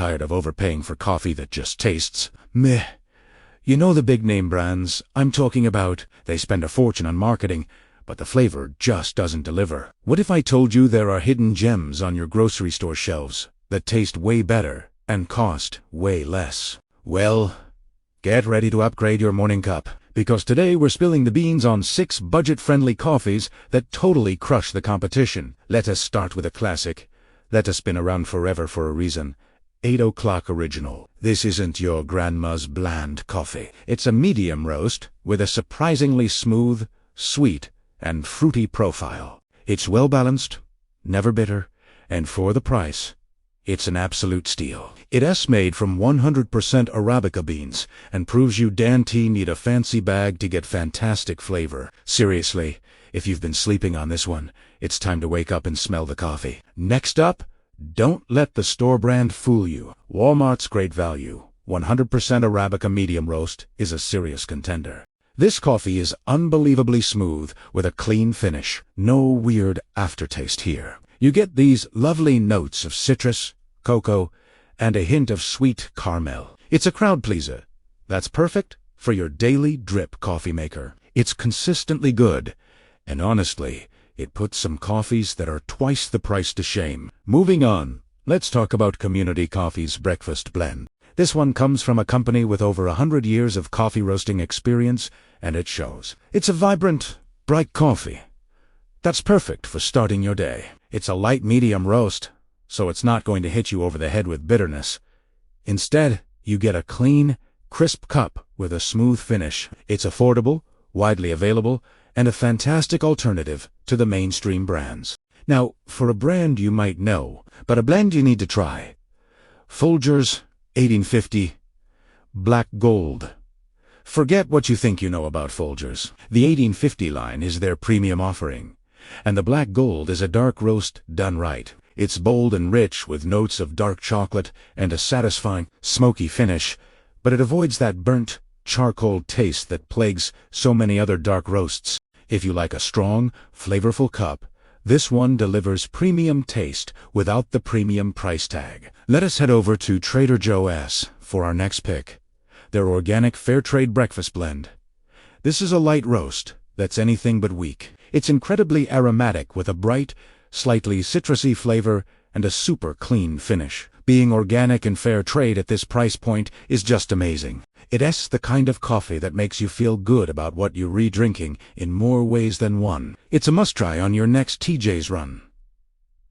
Tired of overpaying for coffee that just tastes meh? You know the big name brands I'm talking about. They spend a fortune on marketing, but the flavor just doesn't deliver. What if I told you there are hidden gems on your grocery store shelves that taste way better and cost way less? Well, get ready to upgrade your morning cup, because today we're spilling the beans on 6 budget-friendly coffees that totally crush the competition. Let us start with a classic that has been around forever for a reason. 8 o'clock Original. This isn't your grandma's bland coffee. It's a medium roast with a surprisingly smooth, sweet, and fruity profile. It's well-balanced, never bitter, and for the price, it's an absolute steal. It's made from 100% Arabica beans and proves you dainty need a fancy bag to get fantastic flavor. Seriously, if you've been sleeping on this one, it's time to wake up and smell the coffee. Next up, don't let the store brand fool you. Walmart's great value, 100% Arabica medium roast, is a serious contender. This coffee is unbelievably smooth with a clean finish. No weird aftertaste here. You get these lovely notes of citrus, cocoa, and a hint of sweet caramel. It's a crowd pleaser that's perfect for your daily drip coffee maker. It's consistently good, and honestly, it puts some coffees that are twice the price to shame. Moving on, let's talk about Community Coffee's Breakfast Blend. This one comes from a company with over 100 years of coffee roasting experience, and it shows. It's a vibrant, bright coffee that's perfect for starting your day. It's a light medium roast, so it's not going to hit you over the head with bitterness. Instead, you get a clean, crisp cup with a smooth finish. It's affordable, widely available, and a fantastic alternative to the mainstream brands. Now, for a brand you might know, but a blend you need to try. Folgers 1850 Black Gold. Forget what you think you know about Folgers. The 1850 line is their premium offering, and the Black Gold is a dark roast done right. It's bold and rich with notes of dark chocolate and a satisfying, smoky finish, but it avoids that burnt, charcoal taste that plagues so many other dark roasts. If you like a strong, flavorful cup, this one delivers premium taste without the premium price tag. Let us head over to Trader Joe's for our next pick. Their organic fair trade breakfast blend. This is a light roast that's anything but weak. It's incredibly aromatic with a bright, slightly citrusy flavor and a super clean finish. Being organic and fair trade at this price point is just amazing. It's the kind of coffee that makes you feel good about what you're re-drinking in more ways than one. It's a must-try on your next TJ's run.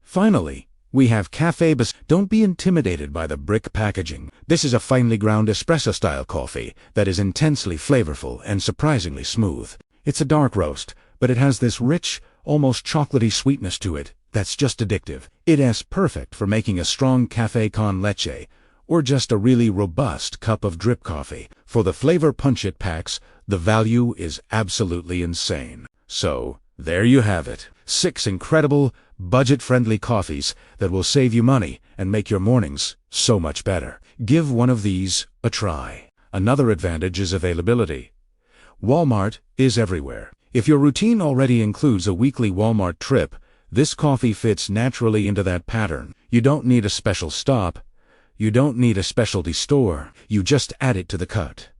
Finally, we have Café Bus. Don't be intimidated by the brick packaging. This is a finely ground espresso-style coffee that is intensely flavorful and surprisingly smooth. It's a dark roast, but it has this rich, almost chocolatey sweetness to it that's just addictive. It's perfect for making a strong café con leche, or just a really robust cup of drip coffee. For the flavor punch it packs, the value is absolutely insane. So, there you have it. 6 incredible, budget-friendly coffees that will save you money and make your mornings so much better. Give one of these a try. Another advantage is availability. Walmart is everywhere. If your routine already includes a weekly Walmart trip, this coffee fits naturally into that pattern. You don't need a special stop. You don't need a specialty store. You just add it to the cart.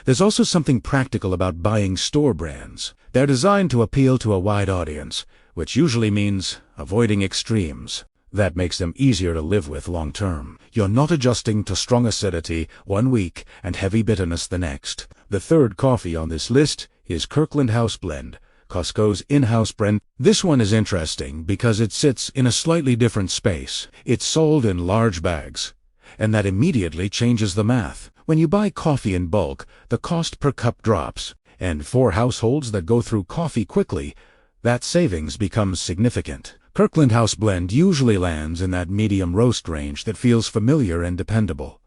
There's also something practical about buying store brands. They're designed to appeal to a wide audience, which usually means avoiding extremes. That makes them easier to live with long term. You're not adjusting to strong acidity one week and heavy bitterness the next. The third coffee on this list is Kirkland House Blend, Costco's in-house brand. This one is interesting because it sits in a slightly different space. It's sold in large bags, and that immediately changes the math. When you buy coffee in bulk, the cost per cup drops, and for households that go through coffee quickly, that savings becomes significant. Kirkland House Blend usually lands in that medium roast range that feels familiar and dependable.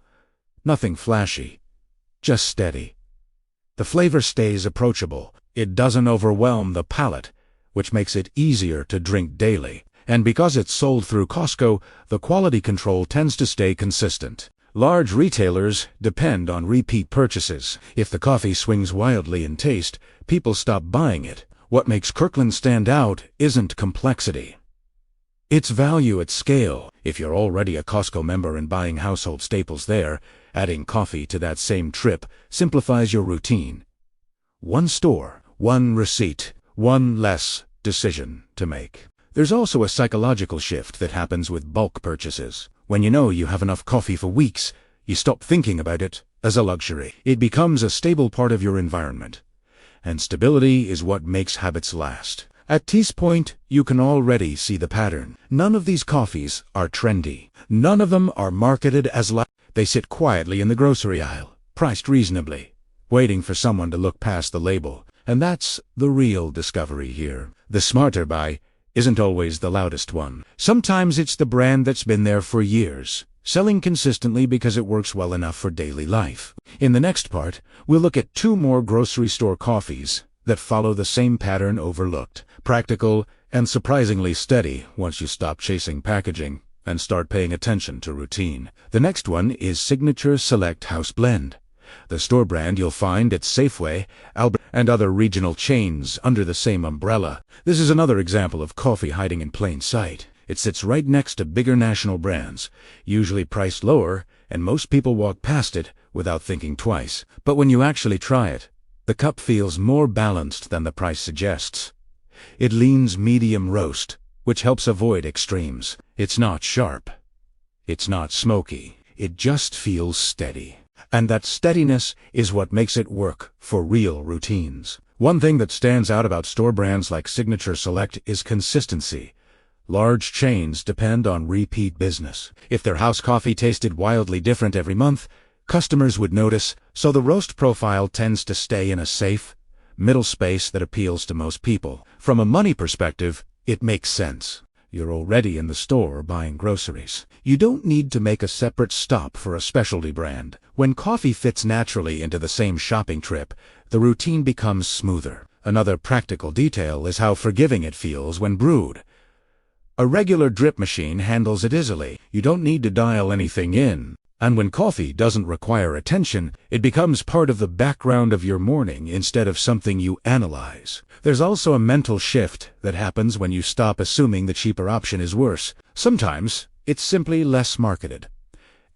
Nothing flashy, just steady. The flavor stays approachable. It doesn't overwhelm the palate, which makes it easier to drink daily. And because it's sold through Costco, the quality control tends to stay consistent. Large retailers depend on repeat purchases. If the coffee swings wildly in taste, people stop buying it. What makes Kirkland stand out isn't complexity. It's value at scale. If you're already a Costco member and buying household staples there, adding coffee to that same trip simplifies your routine. One store, one receipt, one less decision to make. There's also a psychological shift that happens with bulk purchases. When you know you have enough coffee for weeks, you stop thinking about it as a luxury. It becomes a stable part of your environment. And stability is what makes habits last. At Tea's point, you can already see the pattern. None of these coffees are trendy. None of them are marketed as They sit quietly in the grocery aisle, priced reasonably, waiting for someone to look past the label. And that's the real discovery here. The smarter buy isn't always the loudest one. Sometimes it's the brand that's been there for years, selling consistently because it works well enough for daily life. In the next part, we'll look at 2 more grocery store coffees that follow the same pattern overlooked, practical and surprisingly steady once you stop chasing packaging and start paying attention to routine. The next one is Signature Select House Blend, the store brand you'll find at Safeway, Albert, and other regional chains under the same umbrella. This is another example of coffee hiding in plain sight. It sits right next to bigger national brands, usually priced lower, and most people walk past it without thinking twice. But when you actually try it, the cup feels more balanced than the price suggests. It leans medium roast, which helps avoid extremes. It's not sharp. It's not smoky. It just feels steady. And that steadiness is what makes it work for real routines. One thing that stands out about store brands like Signature Select is consistency. Large chains depend on repeat business. If their house coffee tasted wildly different every month, customers would notice, so the roast profile tends to stay in a safe, middle space that appeals to most people. From a money perspective, it makes sense. You're already in the store buying groceries. You don't need to make a separate stop for a specialty brand. When coffee fits naturally into the same shopping trip, the routine becomes smoother. Another practical detail is how forgiving it feels when brewed. A regular drip machine handles it easily. You don't need to dial anything in. And when coffee doesn't require attention, it becomes part of the background of your morning instead of something you analyze. There's also a mental shift that happens when you stop assuming the cheaper option is worse. Sometimes it's simply less marketed.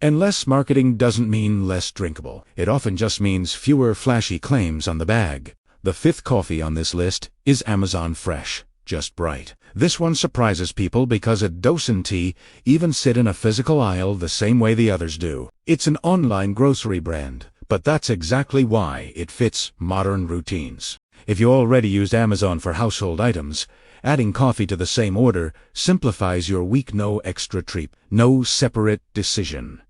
And less marketing doesn't mean less drinkable. It often just means fewer flashy claims on the bag. The 5th coffee on this list is Amazon Fresh, just bright. This one surprises people because it doesn't even sit in a physical aisle the same way the others do. It's an online grocery brand, but that's exactly why it fits modern routines. If you already used Amazon for household items, adding coffee to the same order simplifies your week. No extra trip, no separate decision.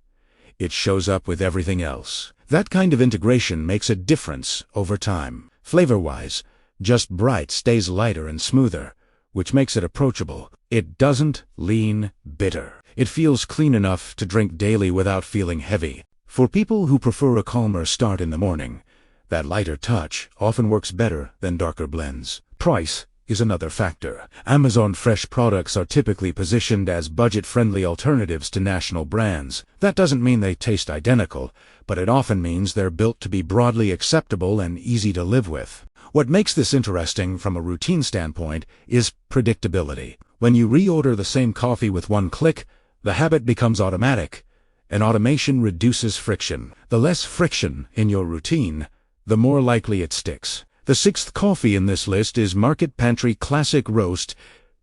It shows up with everything else. That kind of integration makes a difference over time. Flavor-wise, Just Bright stays lighter and smoother, which makes it approachable. It doesn't lean bitter. It feels clean enough to drink daily without feeling heavy. For people who prefer a calmer start in the morning, that lighter touch often works better than darker blends. Price is another factor. Amazon Fresh products are typically positioned as budget-friendly alternatives to national brands. That doesn't mean they taste identical, but it often means they're built to be broadly acceptable and easy to live with. What makes this interesting from a routine standpoint is predictability. When you reorder the same coffee with one click, the habit becomes automatic, and automation reduces friction. The less friction in your routine, the more likely it sticks. The 6th coffee in this list is Market Pantry Classic Roast,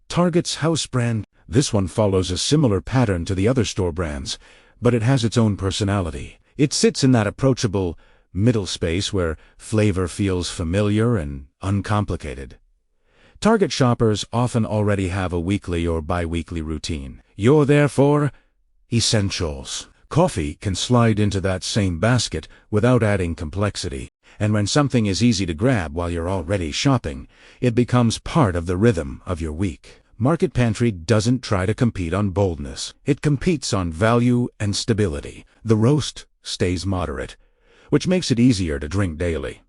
Target's house brand. This one follows a similar pattern to the other store brands, but it has its own personality. It sits in that approachable middle space where flavor feels familiar and uncomplicated. Target shoppers often already have a weekly or bi-weekly routine. You're there for essentials. Coffee can slide into that same basket without adding complexity. And when something is easy to grab while you're already shopping, it becomes part of the rhythm of your week. Market Pantry doesn't try to compete on boldness. It competes on value and stability. The roast stays moderate, which makes it easier to drink daily.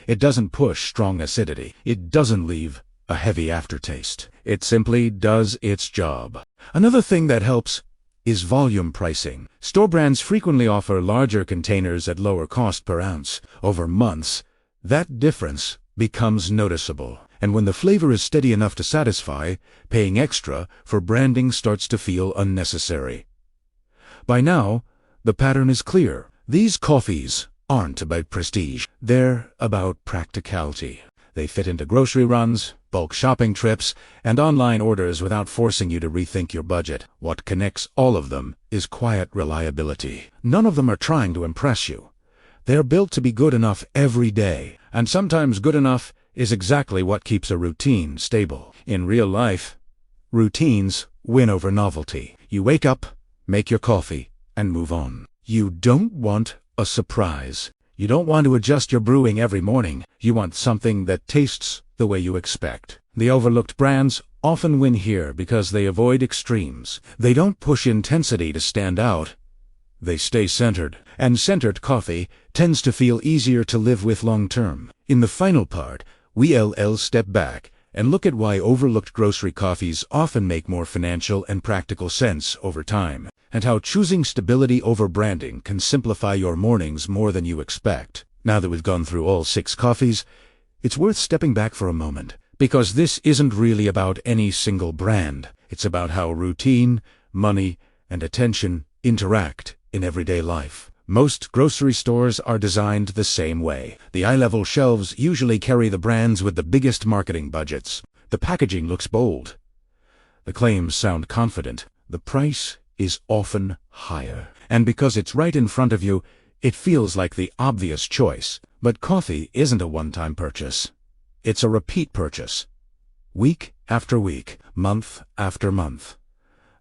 It doesn't push strong acidity. It doesn't leave a heavy aftertaste. It simply does its job. Another thing that helps is volume pricing. Store brands frequently offer larger containers at lower cost per ounce. Over months, that difference becomes noticeable. And when the flavor is steady enough to satisfy, paying extra for branding starts to feel unnecessary. By now, the pattern is clear. These coffees aren't about prestige. They're about practicality. They fit into grocery runs, bulk shopping trips, and online orders without forcing you to rethink your budget. What connects all of them is quiet reliability. None of them are trying to impress you. They're built to be good enough every day, and sometimes good enough is exactly what keeps a routine stable. In real life, routines win over novelty. You wake up, make your coffee, and move on. You don't want a surprise. You don't want to adjust your brewing every morning. You want something that tastes the way you expect. The overlooked brands often win here because they avoid extremes. They don't push intensity to stand out. They stay centered, and centered coffee tends to feel easier to live with long term. In the final part, we'll step back and look at why overlooked grocery coffees often make more financial and practical sense over time, and how choosing stability over branding can simplify your mornings more than you expect. Now that we've gone through all 6 coffees, it's worth stepping back for a moment, because this isn't really about any single brand. It's about how routine, money, and attention interact in everyday life. Most grocery stores are designed the same way. The eye-level shelves usually carry the brands with the biggest marketing budgets. The packaging looks bold. The claims sound confident. The price is often higher. And because it's right in front of you, it feels like the obvious choice. But coffee isn't a one-time purchase. It's a repeat purchase. Week after week, month after month.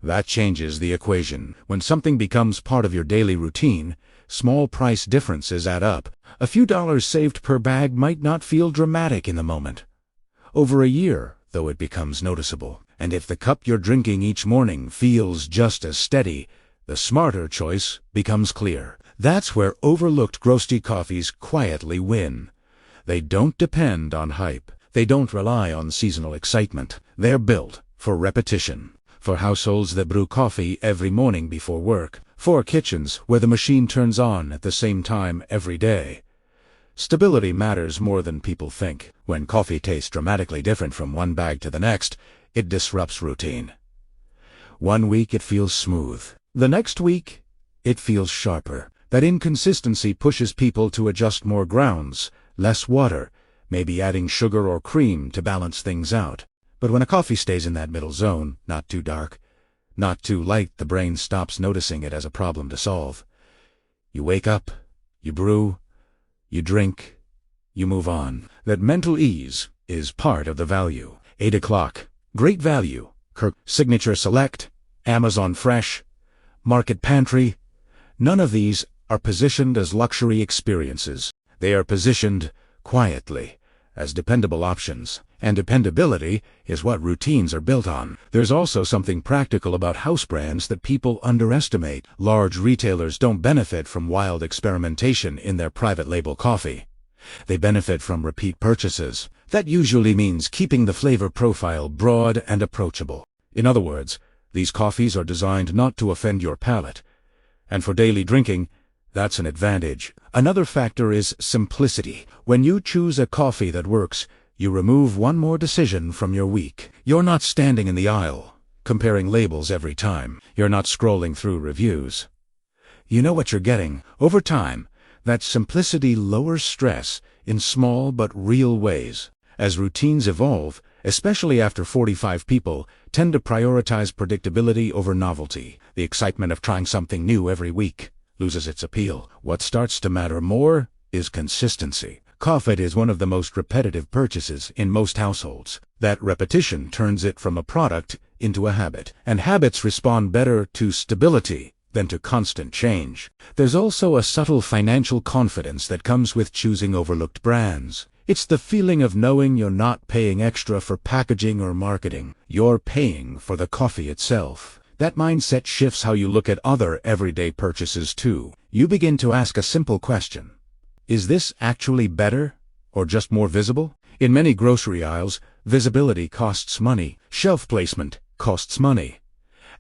That changes the equation. When something becomes part of your daily routine, small price differences add up. A few dollars saved per bag might not feel dramatic in the moment. Over a year, though, it becomes noticeable. And if the cup you're drinking each morning feels just as steady, the smarter choice becomes clear. That's where overlooked grocery coffees quietly win. They don't depend on hype. They don't rely on seasonal excitement. They're built for repetition. For households that brew coffee every morning before work. For kitchens where the machine turns on at the same time every day. Stability matters more than people think. When coffee tastes dramatically different from one bag to the next, it disrupts routine. One week it feels smooth. The next week, it feels sharper. That inconsistency pushes people to adjust more grounds, less water, maybe adding sugar or cream to balance things out. But when a coffee stays in that middle zone, not too dark, not too light, the brain stops noticing it as a problem to solve. You wake up, you brew, you drink, you move on. That mental ease is part of the value. 8 o'clock, great value. Kirk Signature Select, Amazon Fresh, Market Pantry. None of these are positioned as luxury experiences. They are positioned quietly as dependable options. And dependability is what routines are built on. There's also something practical about house brands that people underestimate. Large retailers don't benefit from wild experimentation in their private label coffee. They benefit from repeat purchases. That usually means keeping the flavor profile broad and approachable. In other words, these coffees are designed not to offend your palate. And for daily drinking, that's an advantage. Another factor is simplicity. When you choose a coffee that works, you remove one more decision from your week. You're not standing in the aisle, comparing labels every time. You're not scrolling through reviews. You know what you're getting. Over time, that simplicity lowers stress in small but real ways. As routines evolve, especially after 45, people tend to prioritize predictability over novelty. The excitement of trying something new every week loses its appeal. What starts to matter more is consistency. Coffee is one of the most repetitive purchases in most households. That repetition turns it from a product into a habit. And habits respond better to stability than to constant change. There's also a subtle financial confidence that comes with choosing overlooked brands. It's the feeling of knowing you're not paying extra for packaging or marketing. You're paying for the coffee itself. That mindset shifts how you look at other everyday purchases too. You begin to ask a simple question. Is this actually better, or just more visible? In many grocery aisles, visibility costs money. Shelf placement costs money.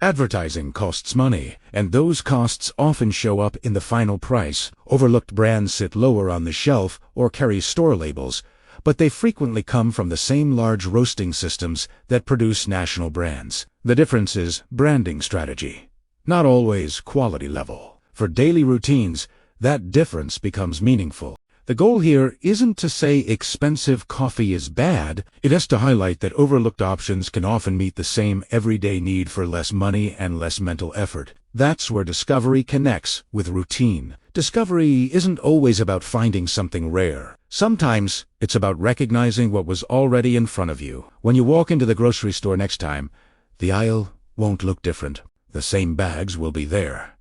Advertising costs money, and those costs often show up in the final price. Overlooked brands sit lower on the shelf or carry store labels, but they frequently come from the same large roasting systems that produce national brands. The difference is branding strategy, not always quality level. For daily routines, that difference becomes meaningful. The goal here isn't to say expensive coffee is bad. It has to highlight that overlooked options can often meet the same everyday need for less money and less mental effort. That's where discovery connects with routine. Discovery isn't always about finding something rare. Sometimes it's about recognizing what was already in front of you. When you walk into the grocery store next time, the aisle won't look different. The same bags will be there.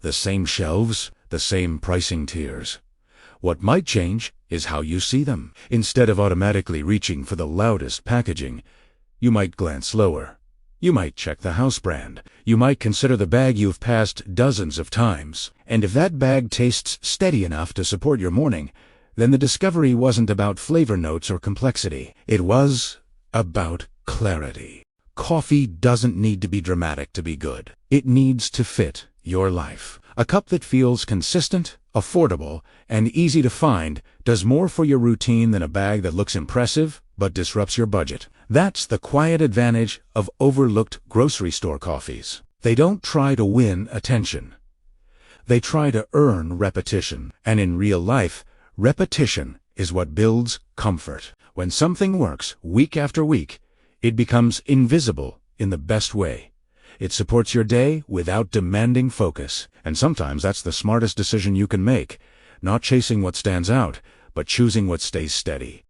The same shelves, the same pricing tiers. What might change is how you see them. Instead of automatically reaching for the loudest packaging, you might glance lower. You might check the house brand. You might consider the bag you've passed dozens of times. And if that bag tastes steady enough to support your morning, then the discovery wasn't about flavor notes or complexity. It was about clarity. Coffee doesn't need to be dramatic to be good. It needs to fit your life. A cup that feels consistent, affordable, and easy to find does more for your routine than a bag that looks impressive but disrupts your budget. That's the quiet advantage of overlooked grocery store coffees. They don't try to win attention. They try to earn repetition. And in real life, repetition is what builds comfort. When something works week after week, it becomes invisible in the best way. It supports your day without demanding focus. And sometimes that's the smartest decision you can make. Not chasing what stands out, but choosing what stays steady.